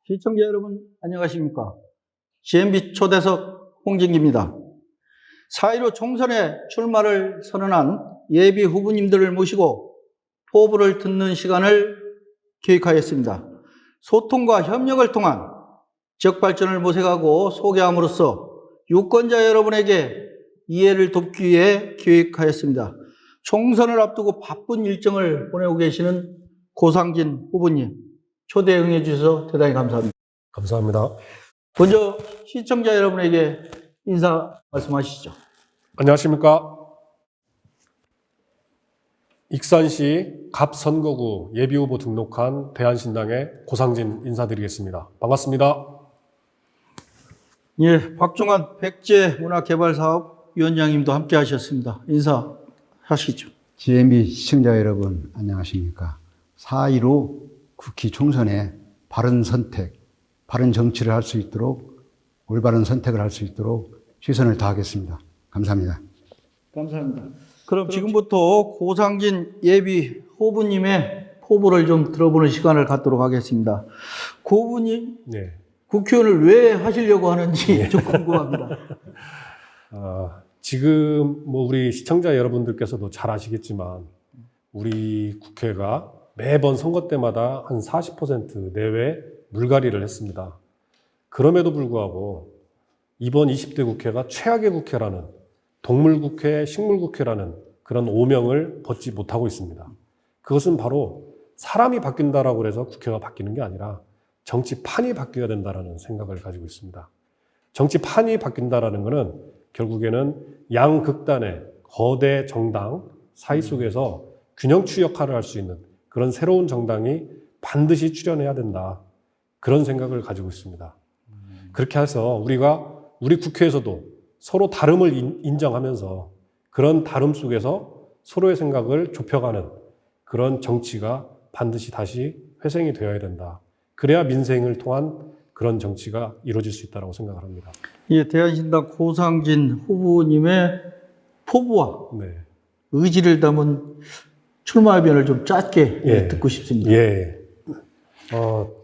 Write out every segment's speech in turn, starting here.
시청자 여러분 안녕하십니까? GMB 초대석 홍진기입니다. 4.15 총선에 출마를 선언한 예비 후보님들을 모시고 포부를 듣는 시간을 기획하였습니다. 소통과 협력을 통한 지역발전을 모색하고 소개함으로써 유권자 여러분에게 이해를 돕기 위해 기획하였습니다. 총선을 앞두고 바쁜 일정을 보내고 계시는 고상진 후보님, 초대에 응해 주셔서 대단히 감사합니다. 감사합니다. 먼저 시청자 여러분에게 인사 말씀하시죠. 안녕하십니까. 익산시 갑선거구 예비후보 등록한 대한신당의 고상진 인사드리겠습니다. 반갑습니다. 예, 박종환 백제문화개발사업 위원장님도 함께 하셨습니다. 인사하시죠. GMB 시청자 여러분 안녕하십니까. 4.15 국회 총선에 바른 선택, 바른 정치를 할 수 있도록 올바른 선택을 할 수 있도록 최선을 다하겠습니다. 감사합니다. 감사합니다. 그럼 지금부터 고상진 예비 후보님의 포부를 좀 들어보는 시간을 갖도록 하겠습니다. 고 후보님, 네. 국회의원을 왜 하시려고 하는지 좀 궁금합니다. 지금 우리 시청자 여러분들께서도 잘 아시겠지만 우리 국회가 매번 선거 때마다 한 40% 내외 물갈이를 했습니다. 그럼에도 불구하고 이번 20대 국회가 최악의 국회라는, 동물국회, 식물국회라는 그런 오명을 벗지 못하고 있습니다. 그것은 바로 사람이 바뀐다라고 해서 국회가 바뀌는 게 아니라 정치판이 바뀌어야 된다는 생각을 가지고 있습니다. 정치판이 바뀐다라는 것은 결국에는 양극단의 거대 정당 사이 속에서 균형추 역할을 할 수 있는 그런 새로운 정당이 반드시 출현해야 된다. 그런 생각을 가지고 있습니다. 그렇게 해서 우리 국회에서도 서로 다름을 인정하면서 그런 다름 속에서 서로의 생각을 좁혀가는 그런 정치가 반드시 다시 회생이 되어야 된다. 그래야 민생을 통한 그런 정치가 이루어질 수 있다고 생각을 합니다. 예, 대한신당 고상진 후보님의 포부와 의지를 담은 출마 의견을 좀 짧게 듣고 싶습니다. 예.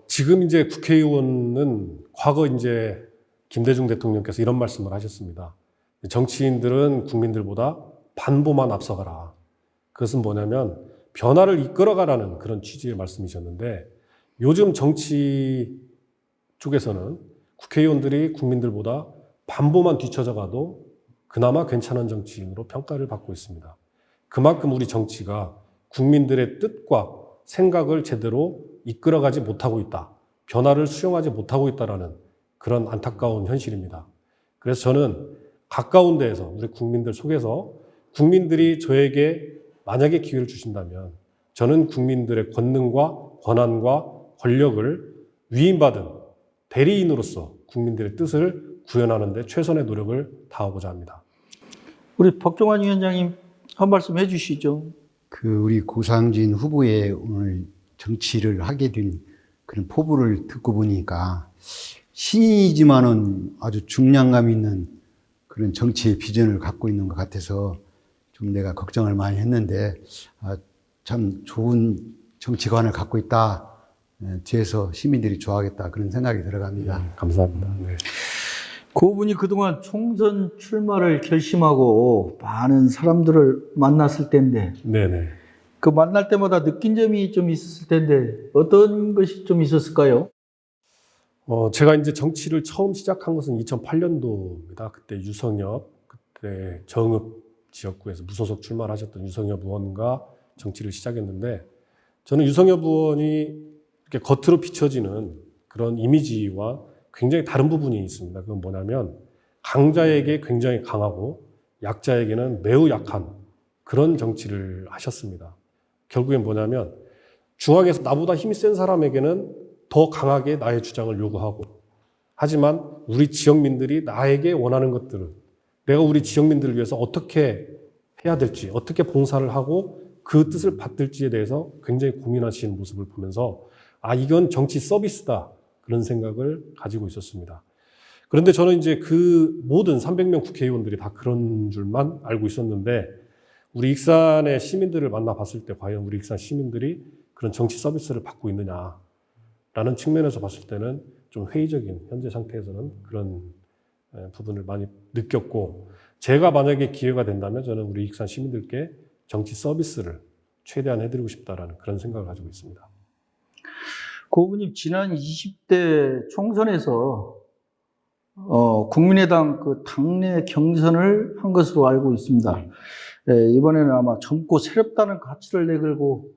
지금 이제 국회의원은 과거 이제 김대중 대통령께서 이런 말씀을 하셨습니다. 정치인들은 국민들보다 반보만 앞서가라. 그것은 뭐냐면 변화를 이끌어가라는 그런 취지의 말씀이셨는데 요즘 정치 쪽에서는 국회의원들이 국민들보다 반보만 뒤처져 가도 그나마 괜찮은 정치인으로 평가를 받고 있습니다. 그만큼 우리 정치가 국민들의 뜻과 생각을 제대로 이끌어가지 못하고 있다. 변화를 수용하지 못하고 있다는 그런 안타까운 현실입니다. 그래서 저는 가까운 데에서 우리 국민들 속에서 국민들이 저에게 만약에 기회를 주신다면 저는 국민들의 권능과 권한과 권력을 위임받은 대리인으로서 국민들의 뜻을 구현하는 데 최선의 노력을 다하고자 합니다. 우리 박종환 위원장님 한 말씀 해주시죠. 우리 고상진 후보의 오늘 정치를 하게 된 그런 포부를 듣고 보니까 신이지만은 아주 중량감 있는 그런 정치의 비전을 갖고 있는 것 같아서 좀 내가 걱정을 많이 했는데 참 좋은 정치관을 갖고 있다. 뒤에서 시민들이 좋아하겠다. 그런 생각이 들어갑니다. 감사합니다. 네. 그분이 그동안 총선 출마를 결심하고 많은 사람들을 만났을 텐데 네네. 그 만날 때마다 느낀 점이 좀 있었을 텐데 어떤 것이 좀 있었을까요? 제가 이제 정치를 처음 시작한 것은 2008년도입니다. 그때 유성엽, 그때 정읍 지역구에서 무소속 출마를 하셨던 유성엽 의원과 정치를 시작했는데 저는 유성엽 의원이 이렇게 겉으로 비춰지는 그런 이미지와 굉장히 다른 부분이 있습니다. 그건 뭐냐면 강자에게 굉장히 강하고 약자에게는 매우 약한 그런 정치를 하셨습니다. 결국엔 뭐냐면 중앙에서 나보다 힘이 센 사람에게는 더 강하게 나의 주장을 요구하고 하지만 우리 지역민들이 나에게 원하는 것들을 내가 우리 지역민들을 위해서 어떻게 해야 될지, 어떻게 봉사를 하고 그 뜻을 받들지에 대해서 굉장히 고민하시는 모습을 보면서 이건 정치 서비스다. 그런 생각을 가지고 있었습니다. 그런데 저는 이제 그 모든 300명 국회의원들이 다 그런 줄만 알고 있었는데 우리 익산의 시민들을 만나봤을 때 과연 우리 익산 시민들이 그런 정치 서비스를 받고 있느냐라는 측면에서 봤을 때는 좀 회의적인 현재 상태에서는 그런 부분을 많이 느꼈고 제가 만약에 기회가 된다면 저는 우리 익산 시민들께 정치 서비스를 최대한 해드리고 싶다라는 그런 생각을 가지고 있습니다. 고 후보님 지난 20대 총선에서 국민의당 그 당내 경선을 한 것으로 알고 있습니다. 이번에는 아마 젊고 새롭다는 가치를 내걸고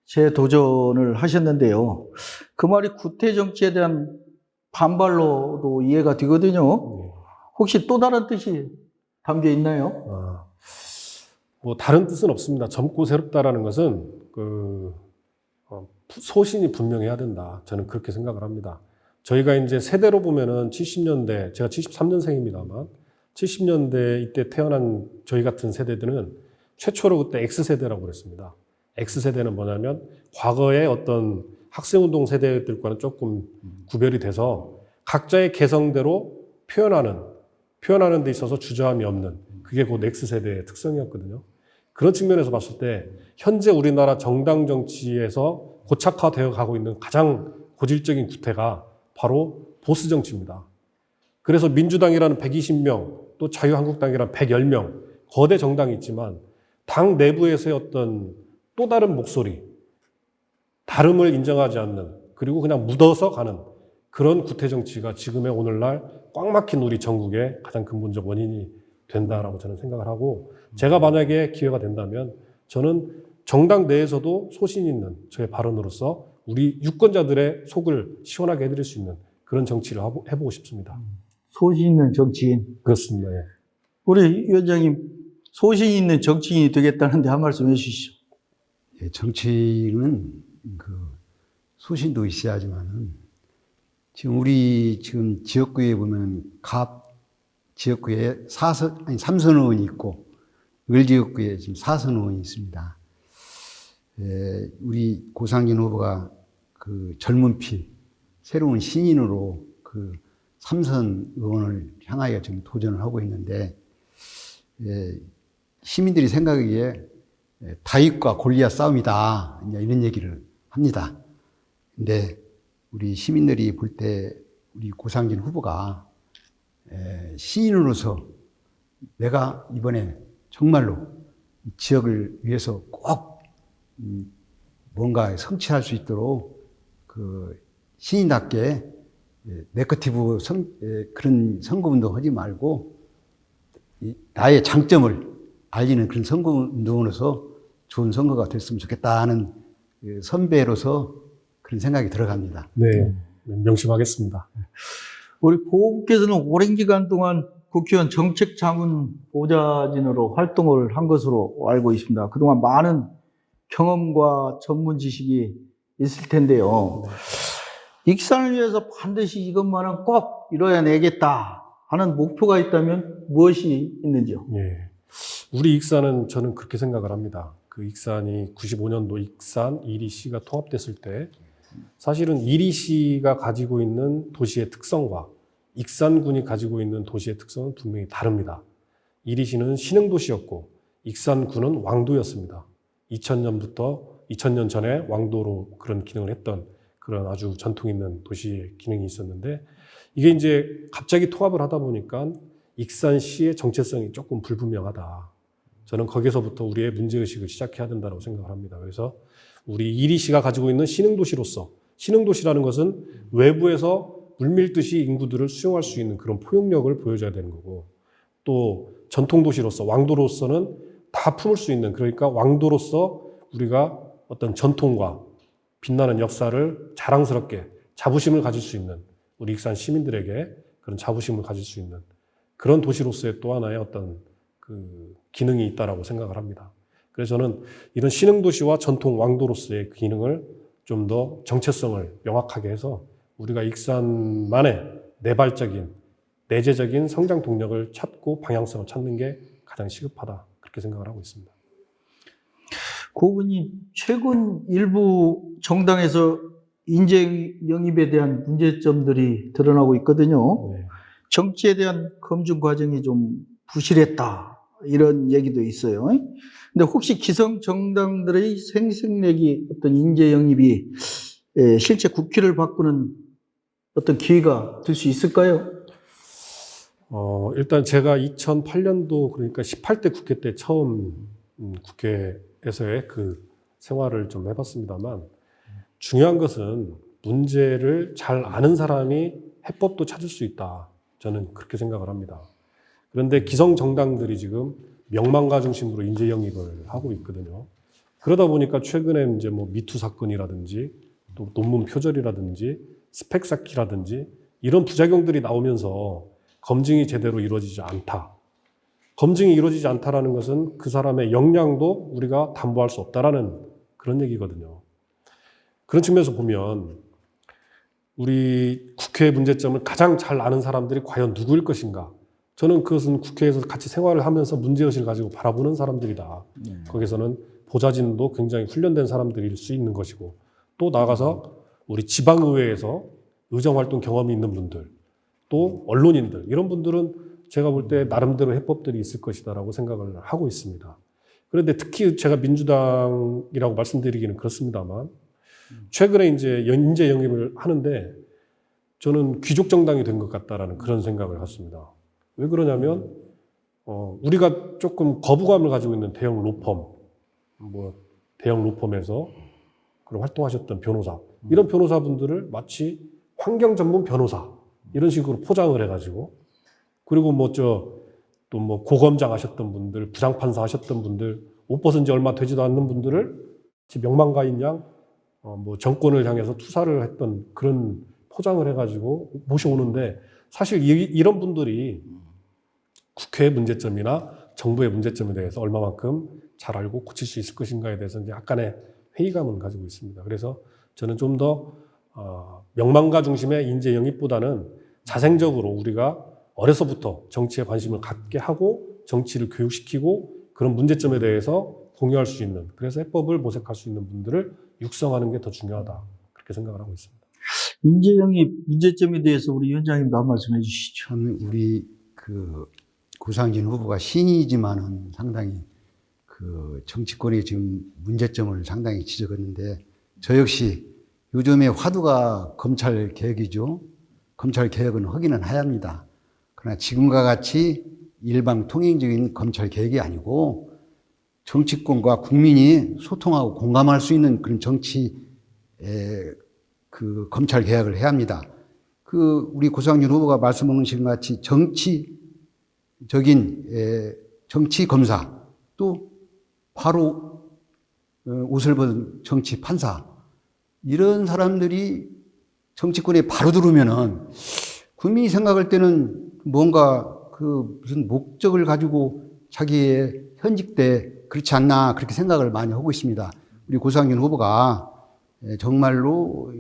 재도전을 하셨는데요. 그 말이 구태 정치에 대한 반발로도 이해가 되거든요. 혹시 또 다른 뜻이 담겨 있나요? 뭐 다른 뜻은 없습니다. 젊고 새롭다라는 것은 소신이 분명해야 된다. 저는 그렇게 생각을 합니다. 저희가 이제 세대로 보면은 70년대, 제가 73년생입니다만 70년대 이때 태어난 저희 같은 세대들은 최초로 그때 X세대라고 그랬습니다. X세대는 뭐냐면 과거의 어떤 학생운동 세대들과는 조금 구별이 돼서 각자의 개성대로 표현하는 데 있어서 주저함이 없는 그게 곧 X세대의 특성이었거든요. 그런 측면에서 봤을 때 현재 우리나라 정당 정치에서 고착화되어 가고 있는 가장 고질적인 구태가 바로 보수 정치입니다. 그래서 민주당이라는 120명, 또 자유한국당이라는 110명, 거대 정당이 있지만 당 내부에서의 어떤 또 다른 목소리, 다름을 인정하지 않는, 그리고 그냥 묻어서 가는 그런 구태 정치가 지금의 오늘날 꽉 막힌 우리 전국의 가장 근본적 원인이 된다라고 저는 생각을 하고, 제가 만약에 기회가 된다면 저는 정당 내에서도 소신 있는 저의 발언으로서 우리 유권자들의 속을 시원하게 해드릴 수 있는 그런 정치를 해보고 싶습니다. 소신 있는 정치인. 그렇습니다. 예. 우리 위원장님, 소신 있는 정치인이 되겠다는데 한 말씀 해주시죠. 예, 정치는 소신도 있어야지만은 지금 우리 지역구에 보면 갑 지역구에 3선 의원이 있고 을 지역구에 지금 4선 의원이 있습니다. 우리 고상진 후보가 그 젊은 피, 새로운 신인으로 그 3선 의원을 향하여 지금 도전을 하고 있는데, 시민들이 생각하기에 다윗과 골리앗 싸움이다, 이런 얘기를 합니다. 근데 우리 시민들이 볼 때 우리 고상진 후보가 시인으로서 내가 이번에 정말로 지역을 위해서 꼭 뭔가 성취할 수 있도록 그 시인답게 네거티브 그런 선거운동 하지 말고 나의 장점을 알리는 그런 선거운동으로서 좋은 선거가 됐으면 좋겠다는 선배로서 그런 생각이 들어갑니다. 네, 명심하겠습니다. 우리 후보께서는 오랜 기간 동안 국회의원 정책자문 보좌진으로 활동을 한 것으로 알고 있습니다. 그동안 많은 경험과 전문 지식이 있을 텐데요. 익산을 위해서 반드시 이것만은 꼭 이뤄내겠다 하는 목표가 있다면 무엇이 있는지요? 예. 우리 익산은 저는 그렇게 생각을 합니다. 그 익산이 95년도 익산, 이리시가 통합됐을 때 사실은 이리시가 가지고 있는 도시의 특성과 익산군이 가지고 있는 도시의 특성은 분명히 다릅니다. 이리시는 신흥도시였고 익산군은 왕도였습니다. 2000년 전에 왕도로 그런 기능을 했던 그런 아주 전통 있는 도시의 기능이 있었는데 이게 이제 갑자기 통합을 하다 보니까 익산시의 정체성이 조금 불분명하다. 저는 거기서부터 우리의 문제의식을 시작해야 된다고 생각을 합니다. 그래서 우리 이리시가 가지고 있는 신흥도시로서, 신흥도시라는 것은 외부에서 물밀듯이 인구들을 수용할 수 있는 그런 포용력을 보여줘야 되는 거고, 또 전통도시로서, 왕도로서는 다 품을 수 있는, 그러니까 왕도로서 우리가 어떤 전통과 빛나는 역사를 자랑스럽게 자부심을 가질 수 있는, 우리 익산 시민들에게 그런 자부심을 가질 수 있는 그런 도시로서의 또 하나의 어떤 그 기능이 있다라고 생각을 합니다. 그래서 저는 이런 신흥도시와 전통 왕도로서의 기능을 좀 더 정체성을 명확하게 해서 우리가 익산만의 내발적인, 내재적인 성장 동력을 찾고 방향성을 찾는 게 가장 시급하다. 그렇게 생각을 하고 있습니다. 고분이 최근 일부 정당에서 인재 영입에 대한 문제점들이 드러나고 있거든요. 네. 정치에 대한 검증 과정이 좀 부실했다. 이런 얘기도 있어요. 근데 혹시 기성 정당들의 생색내기 어떤 인재 영입이 실제 국회를 바꾸는 어떤 기회가 될 수 있을까요? 일단 제가 2008년도 그러니까 18대 국회 때 처음 국회에서의 그 생활을 좀 해봤습니다만 중요한 것은 문제를 잘 아는 사람이 해법도 찾을 수 있다. 저는 그렇게 생각을 합니다. 그런데 기성 정당들이 지금 명망가 중심으로 인재 영입을 하고 있거든요. 그러다 보니까 최근에 이제 뭐 미투 사건이라든지 또 논문 표절이라든지 스펙 쌓기라든지 이런 부작용들이 나오면서 검증이 제대로 이루어지지 않다. 검증이 이루어지지 않다라는 것은 그 사람의 역량도 우리가 담보할 수 없다라는 그런 얘기거든요. 그런 측면에서 보면 우리 국회의 문제점을 가장 잘 아는 사람들이 과연 누구일 것인가? 저는 그것은 국회에서 같이 생활을 하면서 문제의식을 가지고 바라보는 사람들이다. 거기서는 보좌진도 굉장히 훈련된 사람들일 수 있는 것이고 또 나아가서 우리 지방의회에서 의정활동 경험이 있는 분들 또 언론인들 이런 분들은 제가 볼 때 나름대로 해법들이 있을 것이다라고 생각을 하고 있습니다. 그런데 특히 제가 민주당이라고 말씀드리기는 그렇습니다만 최근에 이제 인재 영입을 하는데 저는 귀족 정당이 된 것 같다라는 그런 생각을 갖습니다. 왜 그러냐면 우리가 조금 거부감을 가지고 있는 대형 로펌, 대형 로펌에서 그런 활동하셨던 변호사 이런 변호사분들을 마치 환경 전문 변호사 이런 식으로 포장을 해가지고 그리고 또 고검장 하셨던 분들, 부장판사 하셨던 분들, 옷 벗은 지 얼마 되지도 않는 분들을 명망가인 양 정권을 향해서 투사를 했던 그런 포장을 해가지고 모셔오는데 사실 이런 분들이 국회의 문제점이나 정부의 문제점에 대해서 얼마만큼 잘 알고 고칠 수 있을 것인가에 대해서 이제 약간의 회의감을 가지고 있습니다. 그래서 저는 좀 더 명망가 중심의 인재 영입보다는 자생적으로 우리가 어려서부터 정치에 관심을 갖게 하고 정치를 교육시키고 그런 문제점에 대해서 공유할 수 있는 그래서 해법을 모색할 수 있는 분들을 육성하는 게 더 중요하다. 그렇게 생각을 하고 있습니다. 인재 영입 문제점에 대해서 우리 위원장님도 한 말씀 해주시죠. 참 우리 구상진 후보가 신이지만은 상당히 정치권의 지금 문제점을 상당히 지적했는데 저 역시 요즘에 화두가 검찰 개혁이죠. 검찰 개혁은 하기는 해야 합니다. 그러나 지금과 같이 일방 통행적인 검찰 개혁이 아니고 정치권과 국민이 소통하고 공감할 수 있는 그런 검찰 개혁을 해야 합니다. 우리 고상준 후보가 말씀하신 것 같이 정치 검사 또 바로 옷을 벗은 정치 판사 이런 사람들이 정치권에 바로 들어오면은 국민이 생각할 때는 뭔가 무슨 목적을 가지고 자기의 현직 때 그렇지 않나 그렇게 생각을 많이 하고 있습니다. 우리 고상준 후보가 정말로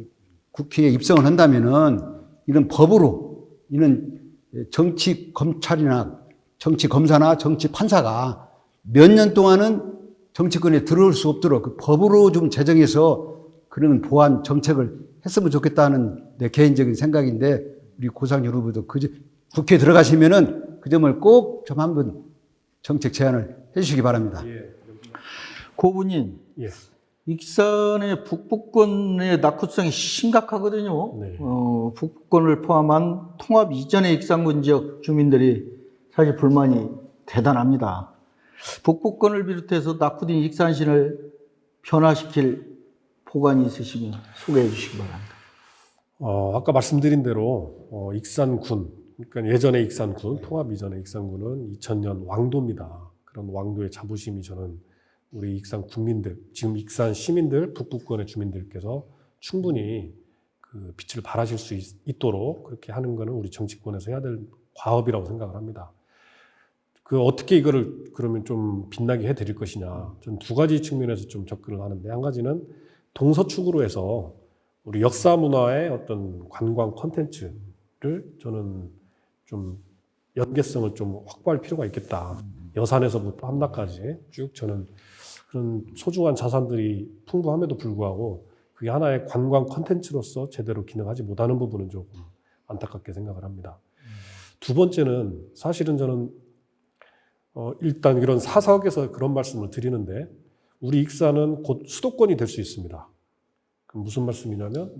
국회에 입성을 한다면은 이런 법으로 이런 정치 검찰이나 정치 검사나 정치 판사가 몇 년 동안은 정치권에 들어올 수 없도록 그 법으로 좀 제정해서 그런 보완 정책을 했으면 좋겠다는 내 개인적인 생각인데 우리 고상준 후보도 국회에 들어가시면은 그 점을 꼭 좀 한번 정책 제안을 해주시기 바랍니다. 고분인 예. 익산의 북부권의 낙후성이 심각하거든요. 네. 북부권을 포함한 통합 이전의 익산군 지역 주민들이 사실 불만이 대단합니다. 북부권을 비롯해서 낙후된 익산시를 변화시킬 보관이 있으시면 소개해 주시기 바랍니다. 아까 말씀드린 대로 익산군, 그러니까 예전의 익산군, 통합 이전의 익산군은 2000년 왕도입니다. 그런 왕도의 자부심이 저는 우리 익산 국민들, 지금 익산 시민들, 북부권의 주민들께서 충분히 그 빛을 발하실 수 있도록 그렇게 하는 것은 우리 정치권에서 해야 될 과업이라고 생각을 합니다. 어떻게 이거를 그러면 좀 빛나게 해드릴 것이냐. 저는 두 가지 측면에서 좀 접근을 하는데, 한 가지는 동서축으로 해서 우리 역사 문화의 어떤 관광 콘텐츠, 저는 좀 연계성을 좀 확보할 필요가 있겠다. 여산에서부터 함락까지 쭉 저는 그런 소중한 자산들이 풍부함에도 불구하고 그게 하나의 관광 콘텐츠로서 제대로 기능하지 못하는 부분은 조금 안타깝게 생각을 합니다. 두 번째는 사실은 저는 일단 이런 사석에서 그런 말씀을 드리는데 우리 익산은 곧 수도권이 될 수 있습니다. 그럼 무슨 말씀이냐면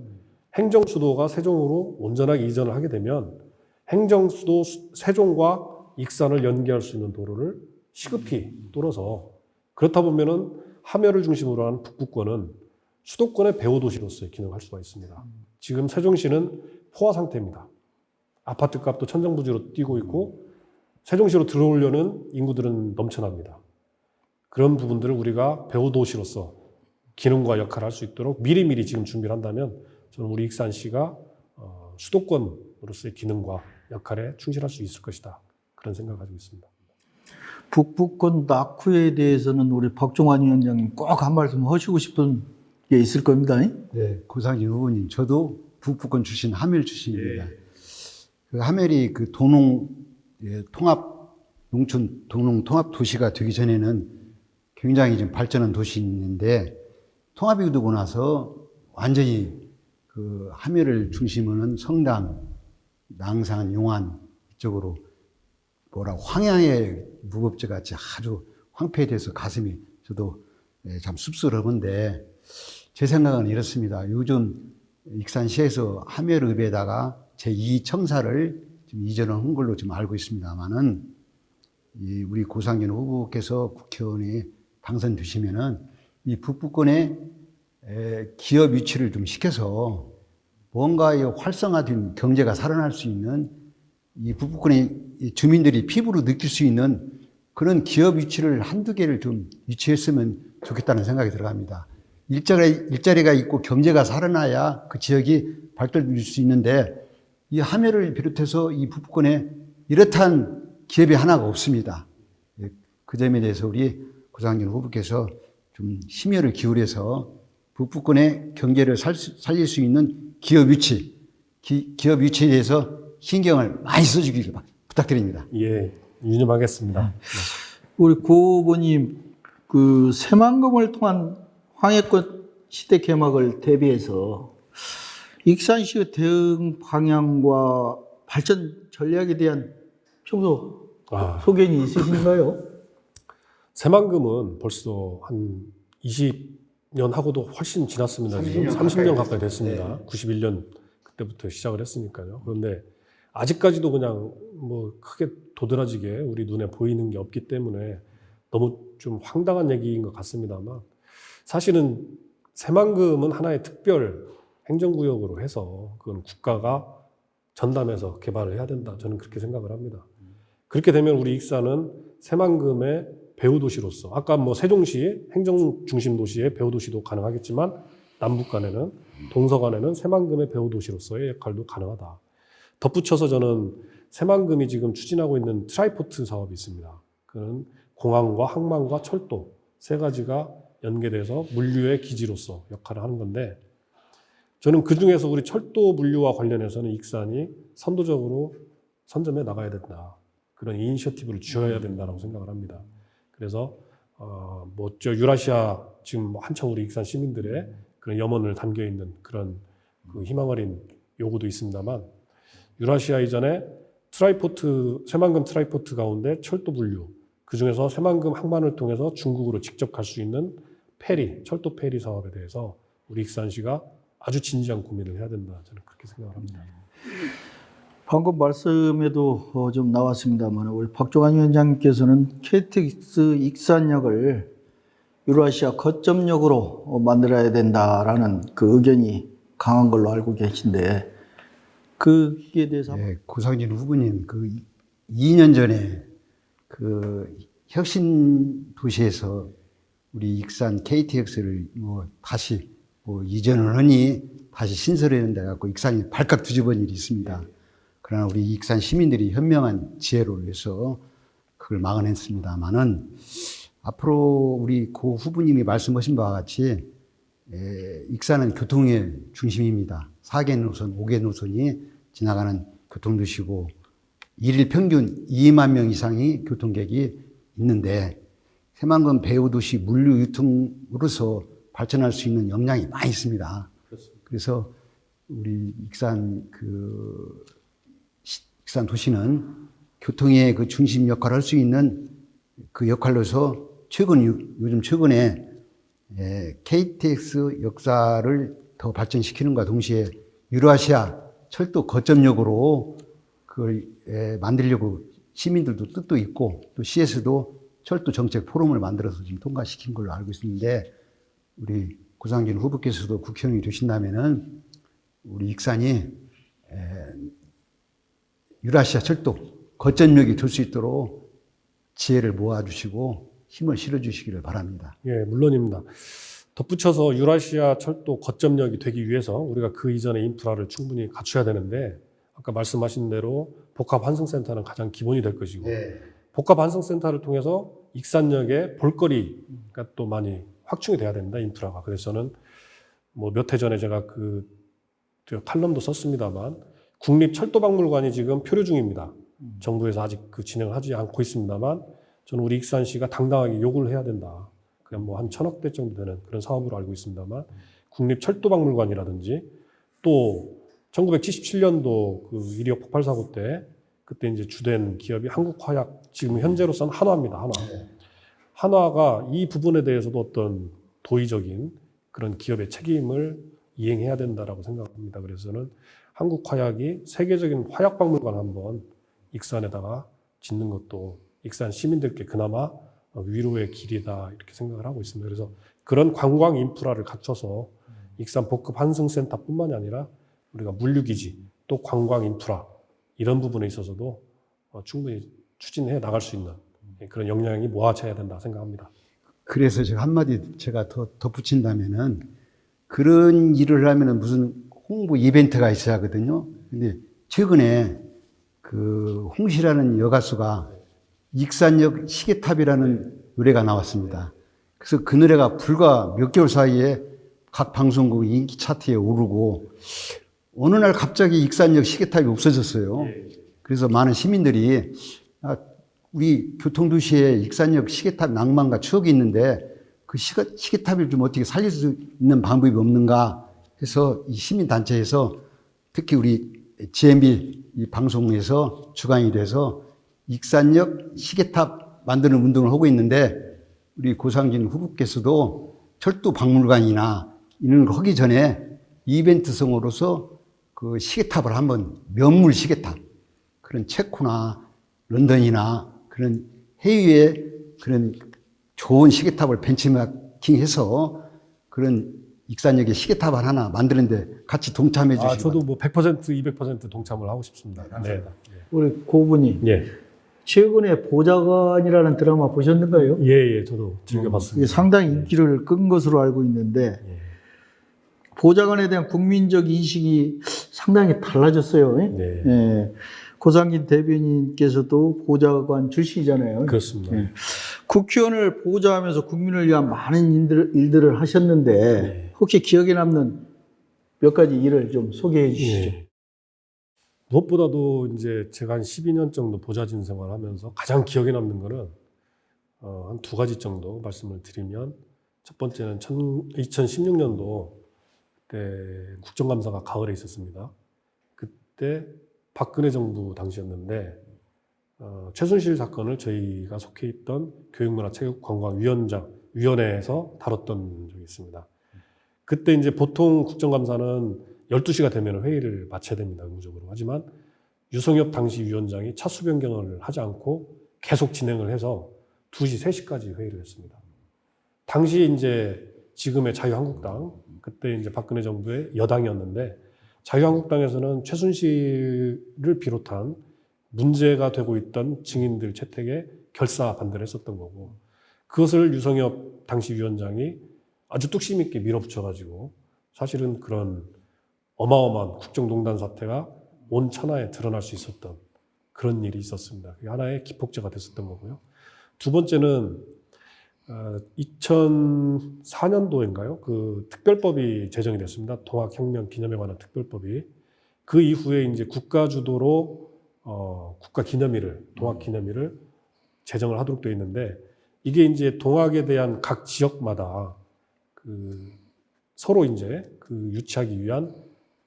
행정수도가 세종으로 온전하게 이전을 하게 되면 행정수도 세종과 익산을 연계할 수 있는 도로를 시급히 뚫어서 그렇다 보면은 함여를 중심으로 한 북부권은 수도권의 배후도시로서의 기능을 할 수가 있습니다. 지금 세종시는 포화 상태입니다. 아파트 값도 천정부지로 뛰고 있고 세종시로 들어오려는 인구들은 넘쳐납니다. 그런 부분들을 우리가 배후도시로서 기능과 역할을 할 수 있도록 미리미리 지금 준비를 한다면 저는 우리 익산시가 수도권으로서의 기능과 역할에 충실할 수 있을 것이다. 그런 생각을 가지고 있습니다. 북부권 낙후에 대해서는 우리 박종환 위원장님 꼭 한 말씀 하시고 싶은 게 있을 겁니다. 네, 고상진 후보님, 저도 북부권 출신, 하멜 출신입니다. 그 하멜이 그 농촌 도농 통합 도시가 되기 전에는 굉장히 좀 발전한 도시인데 통합이 되고 나서 완전히 그 하멜을 중심으로 는 성남, 낭산, 용안 이쪽으로 황야의 무법지 같이 아주 황폐해져서 가슴이 저도 참 씁쓸한데 제 생각은 이렇습니다. 요즘 익산시에서 하멜읍에다가 제2청사를 지금 이전을 한 걸로 지금 알고 있습니다만은 우리 고상진 후보께서 국회의원이 당선되시면은 이 북부권의 기업 유치를 좀 시켜서 뭔가 활성화된 경제가 살아날 수 있는 이 북부권의 주민들이 피부로 느낄 수 있는 그런 기업 유치를 한두 개를 좀 유치했으면 좋겠다는 생각이 들어갑니다. 일자리가 있고 경제가 살아나야 그 지역이 발달될 수 있는데 이 하멜을 비롯해서 이 북부권에 이렇다한 기업이 하나가 없습니다. 그 점에 대해서 우리 고상진 후보께서 좀 심혈을 기울여서 북부권의 경제를 살릴 수 있는 기업 유치에 대해서 신경을 많이 써주길 부탁드립니다. 예, 유념하겠습니다. 우리 고 후보님 그 새만금을 통한 황해권 시대 개막을 대비해서 익산시의 대응 방향과 발전 전략에 대한 평소 소견이 있으신가요? 새만금은 벌써 한 20년 하고도 훨씬 지났습니다. 30년 가까이 됐습니다. 네. 91년 그때부터 시작을 했으니까요. 그런데 아직까지도 그냥 뭐 크게 도드라지게 우리 눈에 보이는 게 없기 때문에 너무 좀 황당한 얘기인 것 같습니다만 사실은 새만금은 하나의 특별 행정구역으로 해서 그건 국가가 전담해서 개발을 해야 된다. 저는 그렇게 생각을 합니다. 그렇게 되면 우리 익산은 새만금의 배후도시로서 아까 뭐 세종시 행정중심도시의 배후도시도 가능하겠지만 남북 간에는 동서간에는 새만금의 배후도시로서의 역할도 가능하다. 덧붙여서 저는 새만금이 지금 추진하고 있는 트라이포트 사업이 있습니다. 그는 공항과 항만과 철도 세 가지가 연계돼서 물류의 기지로서 역할을 하는 건데 저는 그중에서 우리 철도 물류와 관련해서는 익산이 선도적으로 선점해 나가야 된다. 그런 이니셔티브를 쥐어야 된다고 생각을 합니다. 그래서 유라시아 지금 한참 우리 익산 시민들의 그런 염원을 담겨 있는 그런 그 희망 어린 요구도 있습니다만 유라시아 이전에 새만금 트라이포트 가운데 철도 물류 그 중에서 새만금 항만을 통해서 중국으로 직접 갈 수 있는 철도 페리 사업에 대해서 우리 익산시가 아주 진지한 고민을 해야 된다. 저는 그렇게 생각을 합니다. 방금 말씀에도 좀 나왔습니다만 우리 박종환 위원장님께서는 KTX 익산역을 유라시아 거점역으로 만들어야 된다라는 그 의견이 강한 걸로 알고 계신데 그에 대해서 네, 고상진 후보님 그 2년 전에 그 혁신 도시에서 우리 익산 KTX를 다시 이전을 하니 다시 신설해야 된다 갖고 익산이 발칵 뒤집은 일이 있습니다. 그러나 우리 익산 시민들이 현명한 지혜로 해서 그걸 막아냈습니다만은 앞으로 우리 고 후보님이 말씀하신 바와 같이 익산은 교통의 중심입니다. 4개 노선, 5개 노선이 지나가는 교통도시고 일일 평균 2만 명 이상이 교통객이 있는데 새만금 배후도시 물류 유통으로서 발전할 수 있는 역량이 많이 있습니다. 그래서 우리 익산 익산 도시는 교통의 그 중심 역할을 할 수 있는 그 역할로서 요즘 최근에 KTX 역사를 더 발전시키는과 동시에 유라시아 철도 거점역으로 그걸 만들려고 시민들도 뜻도 있고 또 시에서도 철도 정책 포럼을 만들어서 지금 통과시킨 걸로 알고 있는데 우리 고상진 후보께서도 국회의원이 되신다면은 우리 익산이 유라시아 철도 거점역이 될 수 있도록 지혜를 모아주시고 힘을 실어주시기를 바랍니다. 예, 물론입니다. 덧붙여서 유라시아 철도 거점역이 되기 위해서 우리가 그 이전의 인프라를 충분히 갖춰야 되는데 아까 말씀하신 대로 복합환승센터는 가장 기본이 될 것이고 복합환승센터를 통해서 익산역의 볼거리가 또 많이 확충이 돼야 된다, 인프라가. 그래서 저는 뭐 몇 해 전에 제가 칼럼도 썼습니다만 국립철도박물관이 지금 표류 중입니다. 정부에서 아직 그 진행을 하지 않고 있습니다만 저는 우리 익산시가 당당하게 요구를 해야 된다. 그냥 뭐 한 1,000억대 정도 되는 그런 사업으로 알고 있습니다만 국립철도박물관이라든지 또 1977년도 그 이리역 폭발 사고 때 그때 이제 주된 기업이 한국화약, 지금 현재로서는 한화입니다. 한화. 한화가 이 부분에 대해서도 어떤 도의적인 그런 기업의 책임을 이행해야 된다라고 생각합니다. 그래서 저는 한국화약이 세계적인 화약박물관 한번 익산에다가 짓는 것도 익산 시민들께 그나마 위로의 길이다 이렇게 생각을 하고 있습니다. 그래서 그런 관광 인프라를 갖춰서 익산 복합 환승센터뿐만이 아니라 우리가 물류기지 또 관광 인프라 이런 부분에 있어서도 충분히 추진해 나갈 수 있는 그런 역량이 모아져야 된다 생각합니다. 그래서 제가 한마디 제가 더 덧붙인다면은 그런 일을 하면은 무슨 홍보 이벤트가 있어야 하거든요. 근데 최근에 그 홍시라는 여가수가 익산역 시계탑이라는 노래가 나왔습니다. 그래서 그 노래가 불과 몇 개월 사이에 각 방송국 인기 차트에 오르고 어느 날 갑자기 익산역 시계탑이 없어졌어요. 그래서 많은 시민들이 우리 교통도시에 익산역 시계탑 낭만과 추억이 있는데 그 시계탑을 좀 어떻게 살릴 수 있는 방법이 없는가 해서 이 시민단체에서 특히 우리 GMB 이 방송에서 주관이 돼서 익산역 시계탑 만드는 운동을 하고 있는데 우리 고상진 후보께서도 철도 박물관이나 이런 걸 하기 전에 이벤트성으로서 그 시계탑을 한번 면물 시계탑 그런 체코나 런던이나 그런 해외에 그런 좋은 시계탑을 벤치마킹해서 그런 익산역에 시계탑을 하나 만드는데 같이 동참해 주시고. 저도 뭐 100%, 200% 동참을 하고 싶습니다. 네. 우리 고분이 예. 최근에 보좌관이라는 드라마 보셨는가요? 예, 저도 즐겨봤습니다. 이게 상당히 인기를 끈 것으로 알고 있는데 보좌관에 대한 국민적 인식이 상당히 달라졌어요. 네. 예. 고상진 대변인께서도 보좌관 출신이잖아요. 그렇습니다. 예. 국회의원을 보좌하면서 국민을 위한 많은 일들을 하셨는데 혹시 기억에 남는 몇 가지 일을 좀 소개해 주시죠. 예. 무엇보다도 이제 제가 한 12년 정도 보좌진 생활을 하면서 가장 기억에 남는 거는 한 두 가지 정도 말씀을 드리면 첫 번째는 2016년도 그때 국정감사가 가을에 있었습니다. 그때 박근혜 정부 당시였는데 최순실 사건을 저희가 속해 있던 교육문화체육관광위원회에서 다뤘던 적이 있습니다. 그때 이제 보통 국정감사는 12시가 되면 회의를 마쳐야 됩니다, 의무적으로. 하지만 유성엽 당시 위원장이 차수 변경을 하지 않고 계속 진행을 해서 2시, 3시까지 회의를 했습니다. 당시 이제 지금의 자유한국당, 그때 이제 박근혜 정부의 여당이었는데 자유한국당에서는 최순실을 비롯한 문제가 되고 있던 증인들 채택에 결사 반대를 했었던 거고 그것을 유성엽 당시 위원장이 아주 뚝심 있게 밀어붙여가지고 사실은 그런 어마어마한 국정농단 사태가 온 천하에 드러날 수 있었던 그런 일이 있었습니다. 그게 하나의 기폭제가 됐었던 거고요. 두 번째는 2004년도인가요? 그 특별법이 제정이 됐습니다. 동학혁명 기념에 관한 특별법이. 그 이후에 이제 국가 주도로 국가 기념일을, 동학 기념일을 제정을 하도록 되어 있는데, 이게 이제 동학에 대한 각 지역마다 서로 이제 유치하기 위한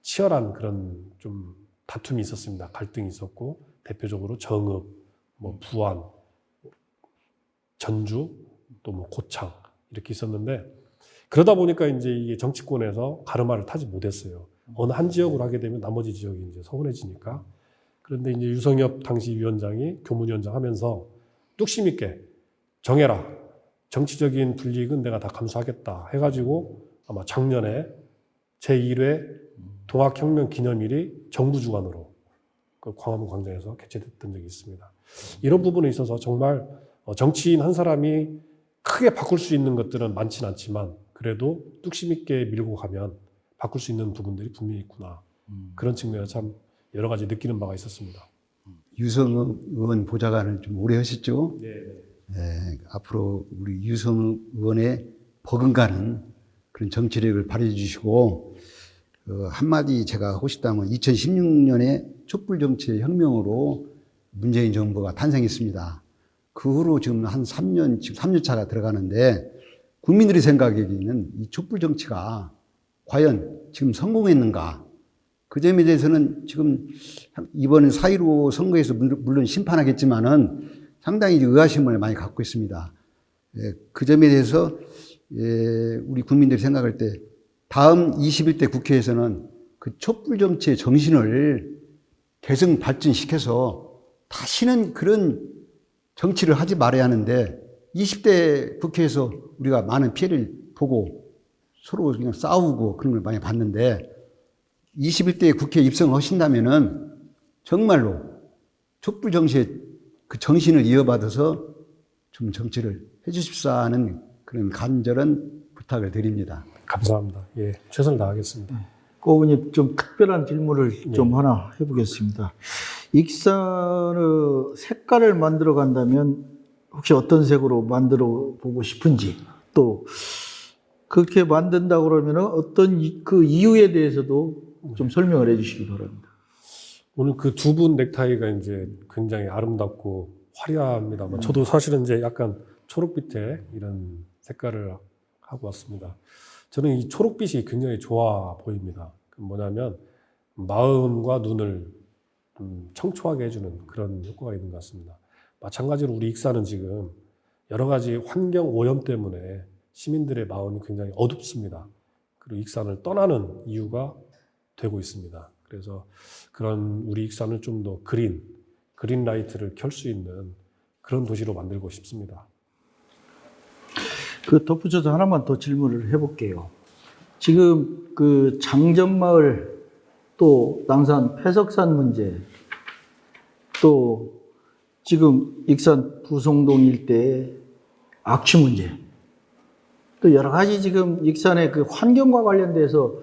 치열한 그런 좀 다툼이 있었습니다. 갈등이 있었고, 대표적으로 정읍, 뭐 부안, 전주, 또 뭐 고창 이렇게 있었는데, 그러다 보니까 이제 이게 정치권에서 가르마를 타지 못했어요. 어느 한 지역으로 하게 되면 나머지 지역이 이제 서운해지니까. 그런데 이제 유성엽 당시 위원장이 교문위원장 하면서 뚝심 있게 정해라. 정치적인 불이익은 내가 다 감수하겠다 해가지고 아마 작년에 제1회 동학혁명 기념일이 정부 주관으로 그 광화문 광장에서 개최됐던 적이 있습니다. 이런 부분에 있어서 정말 정치인 한 사람이 크게 바꿀 수 있는 것들은 많지는 않지만 그래도 뚝심 있게 밀고 가면 바꿀 수 있는 부분들이 분명히 있구나. 그런 측면에서 참 여러 가지 느끼는 바가 있었습니다. 유성읍 의원 보좌관을 좀 오래 하셨죠? 네. 네, 앞으로 우리 유성읍 의원의 버금가는 그런 정치력을 발휘해 주시고, 한마디 제가 하고 싶다면 2016년에 촛불정치의 혁명으로 문재인 정부가 탄생했습니다. 그 후로 지금 한 3년, 지금 3년 차가 들어가는데 국민들이 생각하기에는 이 촛불정치가 과연 지금 성공했는가? 그 점에 대해서는 지금 이번 4.15 선거에서 물론 심판하겠지만은 상당히 의아심을 많이 갖고 있습니다. 그 점에 대해서 우리 국민들이 생각할 때 다음 21대 국회에서는 그 촛불 정치의 정신을 계승 발전시켜서 다시는 그런 정치를 하지 말아야 하는데 20대 국회에서 우리가 많은 피해를 보고 서로 그냥 싸우고 그런 걸 많이 봤는데 21대 국회에 입성하신다면은 정말로 촛불 정치의 그 정신을 이어받아서 좀 정치를 해 주십사 하는 그런 간절한 부탁을 드립니다. 감사합니다. 예, 최선을 다하겠습니다. 고은님 좀 특별한 질문을 좀 하나 해보겠습니다. 익산의 색깔을 만들어 간다면 혹시 어떤 색으로 만들어 보고 싶은지, 또 그렇게 만든다 그러면 어떤 그 이유에 대해서도 좀 설명을 해주시기 바랍니다. 오늘 그 두 분 넥타이가 이제 굉장히 아름답고 화려합니다만 저도 사실은 이제 약간 초록빛의 이런 색깔을 하고 왔습니다. 저는 이 초록빛이 굉장히 좋아 보입니다. 뭐냐면 마음과 눈을 청초하게 해주는 그런 효과가 있는 것 같습니다. 마찬가지로 우리 익산은 지금 여러 가지 환경 오염 때문에 시민들의 마음이 굉장히 어둡습니다. 그리고 익산을 떠나는 이유가 되고 있습니다. 그래서 그런 우리 익산을 좀 더 그린 라이트를 켤 수 있는 그런 도시로 만들고 싶습니다. 그 덧붙여서 하나만 더 질문을 해볼게요. 지금 그 장전마을, 또 남산 폐석산 문제, 또 지금 익산 부송동 일대의 악취 문제, 또 여러 가지 지금 익산의 그 환경과 관련돼서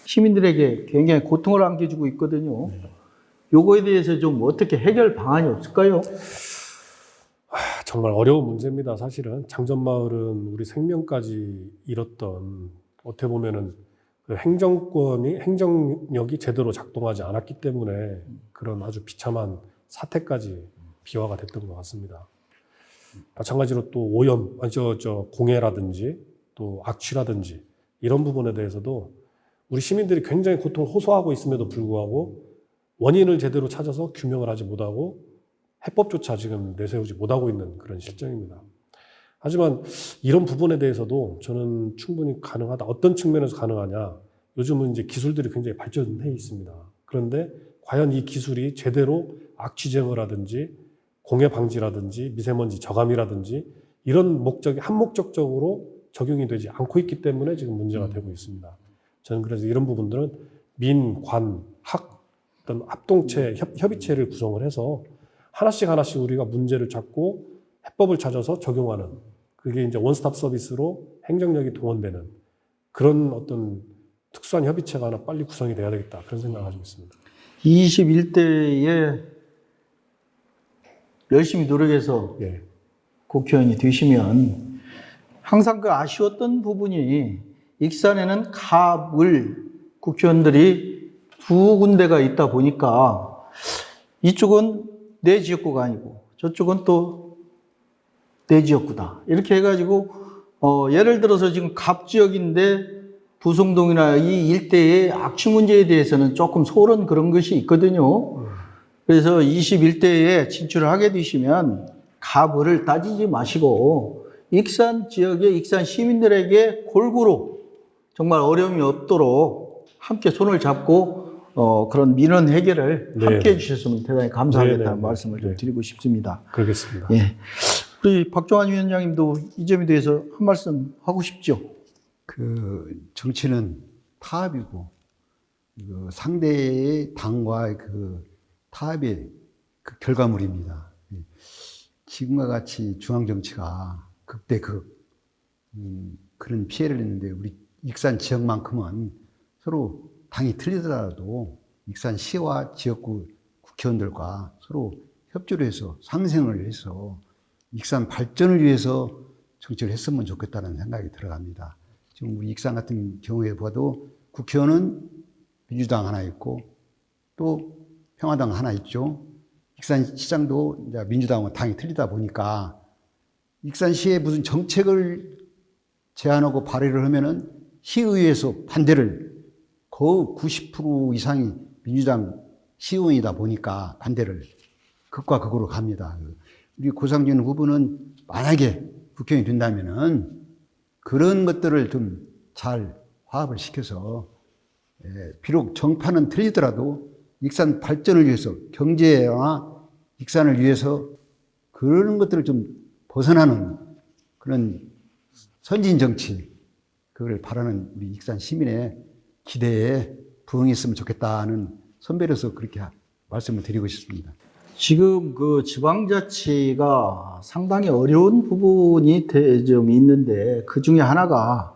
시민들에게 굉장히 고통을 안겨주고 있거든요. 요거에 대해서 좀 어떻게 해결 방안이 없을까요? 정말 어려운 문제입니다. 사실은 장전마을은 우리 생명까지 잃었던, 어떻게 보면은 그 행정력이 제대로 작동하지 않았기 때문에 그런 아주 비참한 사태까지 비화가 됐던 것 같습니다. 마찬가지로 또 오염, 공해라든지 또 악취라든지 이런 부분에 대해서도 우리 시민들이 굉장히 고통을 호소하고 있음에도 불구하고 원인을 제대로 찾아서 규명을 하지 못하고 해법조차 지금 내세우지 못하고 있는 그런 실정입니다. 하지만 이런 부분에 대해서도 저는 충분히 가능하다. 어떤 측면에서 가능하냐? 요즘은 이제 기술들이 굉장히 발전해 있습니다. 그런데 과연 이 기술이 제대로 악취 제거라든지 공해 방지라든지 미세먼지 저감이라든지 이런 목적이 한목적적으로 적용이 되지 않고 있기 때문에 지금 문제가 되고 있습니다. 저는 그래서 이런 부분들은 민, 관, 학 어떤 합동체, 협의체를 구성을 해서 하나씩 우리가 문제를 찾고 해법을 찾아서 적용하는, 그게 이제 원스톱 서비스로 행정력이 동원되는 그런 어떤 특수한 협의체가 하나 빨리 구성이 돼야 되겠다, 그런 생각을 가지고 있습니다. 21대에 열심히 노력해서 예. 국회의원이 되시면 항상 그 아쉬웠던 부분이 익산에는 갑을 국회의원들이 두 군데가 있다 보니까 이쪽은 내 지역구가 아니고 저쪽은 또 내 지역구다. 이렇게 해가지고 예를 들어서 지금 갑 지역인데 부송동이나 이 일대의 악취 문제에 대해서는 조금 소론 그런 것이 있거든요. 그래서 21대에 진출을 하게 되시면 갑을 따지지 마시고 익산 지역의 익산 시민들에게 골고루 정말 어려움이 없도록 함께 손을 잡고 그런 민원 해결을 네. 함께 해주셨으면 대단히 감사하겠다는 네. 말씀을 좀 네. 드리고 싶습니다. 그러겠습니다. 예. 우리 박종환 위원장님도 이 점에 대해서 한 말씀 하고 싶죠? 그 정치는 타협이고 그 상대의 당과의 그 타협의 그 결과물입니다. 지금과 같이 중앙 정치가 극대극 그런 피해를 했는데 우리 익산 지역만큼은 서로 당이 틀리더라도 익산시와 지역구 국회의원들과 서로 협조를 해서 상생을 해서 익산 발전을 위해서 정치를 했으면 좋겠다는 생각이 들어갑니다. 지금 우리 익산 같은 경우에 봐도 국회의원은 민주당 하나 있고 또 평화당 하나 있죠. 익산시장도 이제 민주당과 당이 틀리다 보니까 익산시에 무슨 정책을 제안하고 발의를 하면은 시의회에서 반대를 거의 90% 이상이 민주당 시의원이다 보니까 반대를 극과 극으로 갑니다. 우리 고상준 후보는 만약에 국회의원이 된다면은 그런 것들을 좀 잘 화합을 시켜서 비록 정파는 틀리더라도 익산 발전을 위해서 경제와 익산을 위해서 그런 것들을 좀 벗어나는 그런 선진 정치 그걸 바라는 우리 익산 시민의 기대에 부응했으면 좋겠다는 선배로서 그렇게 말씀을 드리고 싶습니다. 지금 그 지방자치가 상당히 어려운 부분이 좀 있는데 그 중에 하나가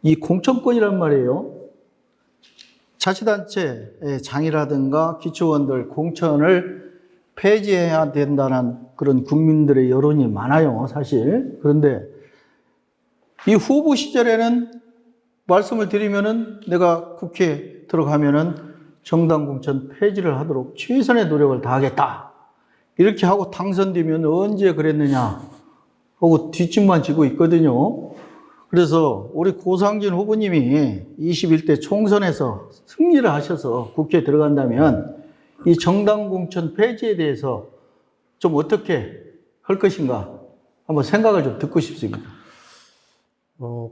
이 공천권이란 말이에요. 자치단체의 장이라든가 기초원들 공천을 폐지해야 된다는 그런 국민들의 여론이 많아요, 사실. 그런데 이 후보 시절에는 말씀을 드리면은 내가 국회에 들어가면은 정당 공천 폐지를 하도록 최선의 노력을 다하겠다. 이렇게 하고 당선되면 언제 그랬느냐 하고 뒷짐만 지고 있거든요. 그래서 우리 고상진 후보님이 21대 총선에서 승리를 하셔서 국회에 들어간다면 이 정당 공천 폐지에 대해서 좀 어떻게 할 것인가 한번 생각을 좀 듣고 싶습니다.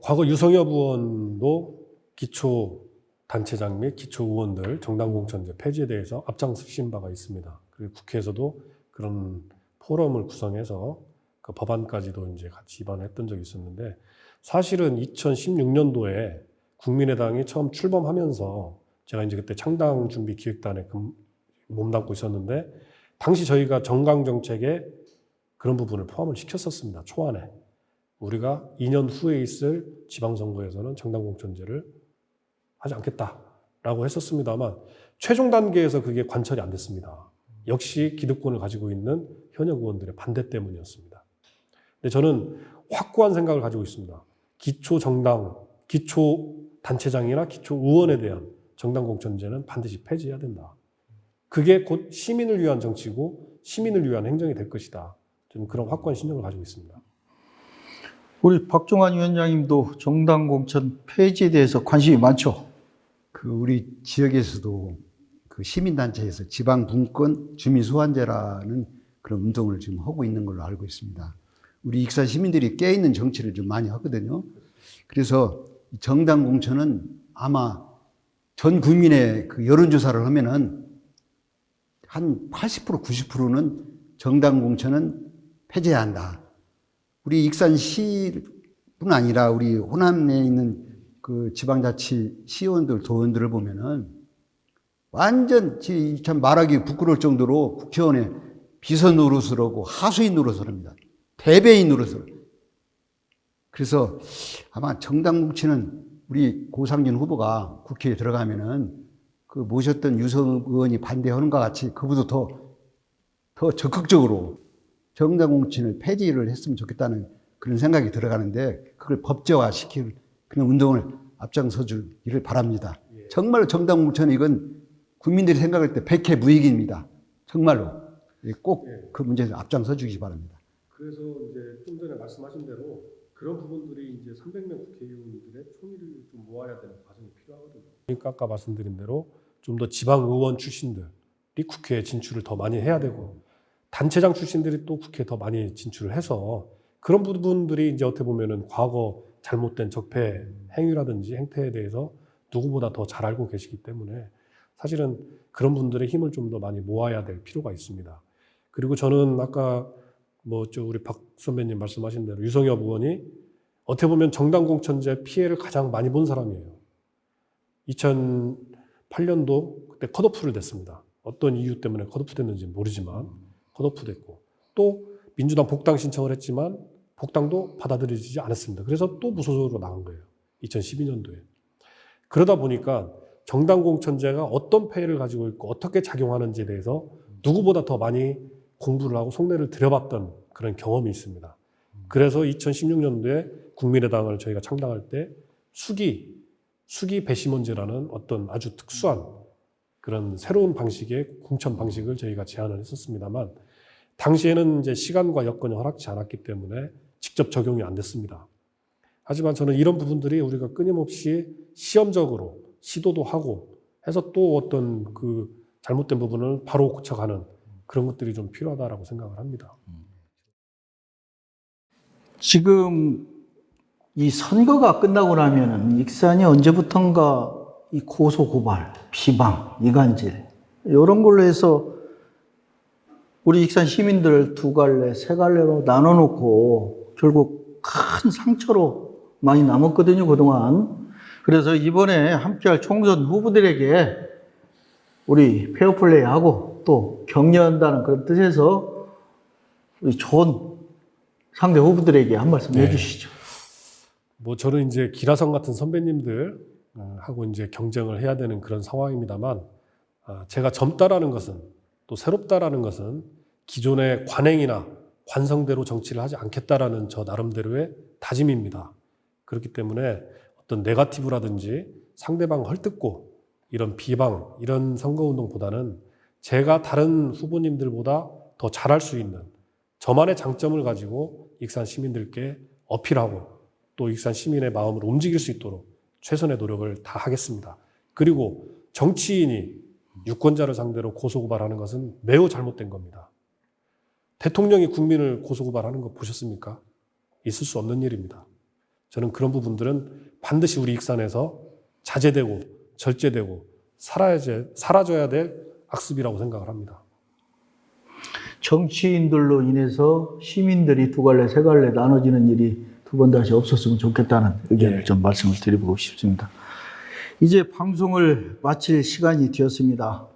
과거 유성엽 의원도 기초 단체장 및 기초 의원들 정당 공천제 폐지에 대해서 앞장서신 바가 있습니다. 그리고 국회에서도 그런 포럼을 구성해서 그 법안까지도 이제 같이 입안했던 적이 있었는데 사실은 2016년도에 국민의당이 처음 출범하면서 제가 이제 그때 창당 준비 기획단에 몸담고 있었는데 당시 저희가 정강 정책에 그런 부분을 포함을 시켰었습니다. 초안에. 우리가 2년 후에 있을 지방선거에서는 정당 공천제를 하지 않겠다라고 했었습니다만 최종 단계에서 그게 관철이 안 됐습니다. 역시 기득권을 가지고 있는 현역 의원들의 반대 때문이었습니다. 근데 저는 확고한 생각을 가지고 있습니다. 기초 정당, 기초 단체장이나 기초 의원에 대한 정당 공천제는 반드시 폐지해야 된다. 그게 곧 시민을 위한 정치고 시민을 위한 행정이 될 것이다. 저는 그런 확고한 신념을 가지고 있습니다. 우리 박종환 위원장님도 정당 공천 폐지에 대해서 관심이 많죠? 그 우리 지역에서도 그 시민단체에서 지방분권 주민소환제라는 그런 운동을 지금 하고 있는 걸로 알고 있습니다. 우리 익산 시민들이 깨있는 정치를 좀 많이 하거든요. 그래서 정당 공천은 아마 전 국민의 그 여론조사를 하면은 한 80%, 90%는 정당 공천은 폐지해야 한다. 우리 익산시뿐 아니라 우리 호남에 있는 그 지방자치 시의원들, 도의원들을 보면은 완전 참 말하기 부끄러울 정도로 국회의원에 비서 노릇을 하고 하수인 노릇을 합니다. 대배인 노릇을. 그래서 아마 정당 공천은 우리 고상진 후보가 국회에 들어가면은 그 모셨던 유성 의원이 반대하는 것 같이 그보다 더 적극적으로 정당 공천을 폐지를 했으면 좋겠다는 그런 생각이 들어가는데 그걸 법제화시킬 그런 운동을 앞장서 주기를 바랍니다. 예. 정말로 정당 공천 이건 국민들이 생각할 때 백해무익입니다. 정말로. 꼭 그 문제에서 앞장서 주시기 바랍니다. 그래서 이제 좀 전에 말씀하신 대로 그런 부분들이 이제 300명 국회의원들의 총의를 좀 모아야 되는 과정이 필요하거든요. 그러니까 아까 말씀드린 대로 좀 더 지방 의원 출신들이 국회에 진출을 더 많이 해야 되고 단체장 출신들이 또 국회에 더 많이 진출을 해서 그런 부분들이 이제 어떻게 보면은 과거 잘못된 적폐 행위라든지 행태에 대해서 누구보다 더 잘 알고 계시기 때문에 사실은 그런 분들의 힘을 좀 더 많이 모아야 될 필요가 있습니다. 그리고 저는 아까 우리 박 선배님 말씀하신 대로 유성엽 의원이 어떻게 보면 정당 공천제 피해를 가장 많이 본 사람이에요. 2008년도 그때 컷오프를 됐습니다. 어떤 이유 때문에 컷오프 됐는지 모르지만 컷오프 됐고 또 민주당 복당 신청을 했지만 복당도 받아들여지지 않았습니다. 그래서 또 무소속으로 나간 거예요. 2012년도에. 그러다 보니까 정당 공천제가 어떤 폐해를 가지고 있고 어떻게 작용하는지에 대해서 누구보다 더 많이 공부를 하고 속내를 들여봤던 그런 경험이 있습니다. 그래서 2016년도에 국민의당을 저희가 창당할 때 수기 배심원제라는 어떤 아주 특수한 그런 새로운 방식의 공천 방식을 저희가 제안을 했었습니다만 당시에는 이제 시간과 여건이 허락치 않았기 때문에 직접 적용이 안 됐습니다. 하지만 저는 이런 부분들이 우리가 끊임없이 시험적으로 시도도 하고 해서 또 어떤 그 잘못된 부분을 바로 고쳐가는 그런 것들이 좀 필요하다라고 생각을 합니다. 지금 이 선거가 끝나고 나면은 익산이 언제부턴가 이 고소 고발, 비방, 이간질 이런 걸로 해서 우리 익산 시민들 두 갈래, 세 갈래로 나눠놓고 결국 큰 상처로 많이 남았거든요, 그동안. 그래서 이번에 함께할 총선 후보들에게 우리 페어플레이하고 또 격려한다는 그런 뜻에서 우리 좋은 상대 후보들에게 한 말씀 해주시죠. 저는 이제 기라성 같은 선배님들 하고 이제 경쟁을 해야 되는 그런 상황입니다만 제가 젊다라는 것은 또 새롭다라는 것은 기존의 관행이나 관성대로 정치를 하지 않겠다라는 저 나름대로의 다짐입니다. 그렇기 때문에 어떤 네거티브라든지 상대방 헐뜯고 이런 비방, 이런 선거운동보다는 제가 다른 후보님들보다 더 잘할 수 있는 저만의 장점을 가지고 익산 시민들께 어필하고 또 익산 시민의 마음을 움직일 수 있도록 최선의 노력을 다 하겠습니다. 그리고 정치인이 유권자를 상대로 고소고발하는 것은 매우 잘못된 겁니다. 대통령이 국민을 고소고발하는 거 보셨습니까? 있을 수 없는 일입니다. 저는 그런 부분들은 반드시 우리 익산에서 자제되고 절제되고 사라져야 될 악습이라고 생각을 합니다. 정치인들로 인해서 시민들이 두 갈래, 세 갈래 나눠지는 일이 두 번 다시 없었으면 좋겠다는 의견을 좀 말씀을 드리고 싶습니다. 이제 방송을 마칠 시간이 되었습니다.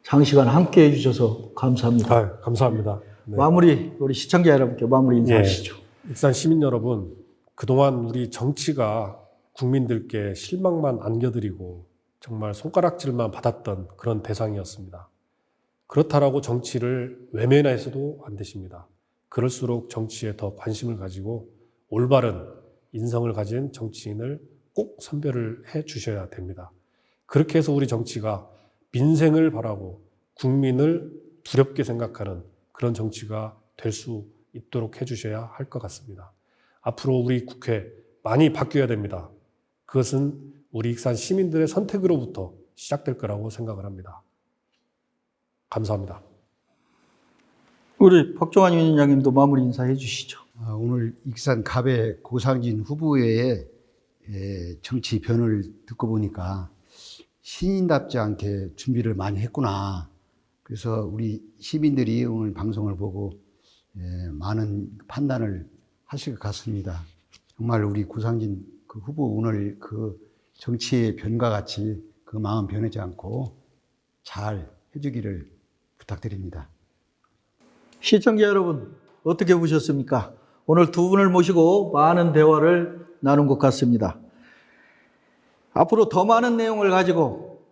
장시간 함께 해주셔서 감사합니다. 감사합니다. 네. 마무리, 우리 시청자 여러분께 마무리 인사하시죠. 익산 시민 여러분, 그동안 우리 정치가 국민들께 실망만 안겨드리고 정말 손가락질만 받았던 그런 대상이었습니다. 그렇다라고 정치를 외면해서도 안 되십니다. 그럴수록 정치에 더 관심을 가지고 올바른 인성을 가진 정치인을 꼭 선별을 해 주셔야 됩니다. 그렇게 해서 우리 정치가 민생을 바라고 국민을 두렵게 생각하는 그런 정치가 될 수 있도록 해 주셔야 할 것 같습니다. 앞으로 우리 국회 많이 바뀌어야 됩니다. 그것은 우리 익산 시민들의 선택으로부터 시작될 거라고 생각을 합니다. 감사합니다. 우리 박종환 위원장님도 마무리 인사해 주시죠. 오늘 익산 갑의 고상진 후보의 정치 변을 듣고 보니까 신인답지 않게 준비를 많이 했구나. 그래서 우리 시민들이 오늘 방송을 보고 많은 판단을 하실 것 같습니다. 정말 우리 고상진 그 후보 오늘 그 정치의 변과 같이 그 마음 변하지 않고 잘 해주기를 부탁드립니다. 시청자 여러분, 어떻게 보셨습니까? 오늘 두 분을 모시고 많은 대화를 나눈 것 같습니다. 앞으로 더 많은 내용을 가지고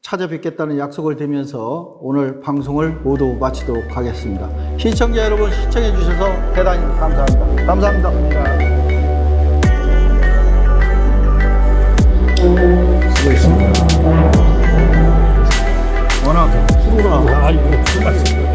찾아뵙겠다는 약속을 드리면서 오늘 방송을 모두 마치도록 하겠습니다. 시청자 여러분, 시청해 주셔서 대단히 감사합니다. 감사합니다. 수고했습니다. 워낙 수고가 아이고, 수고하셨습니다.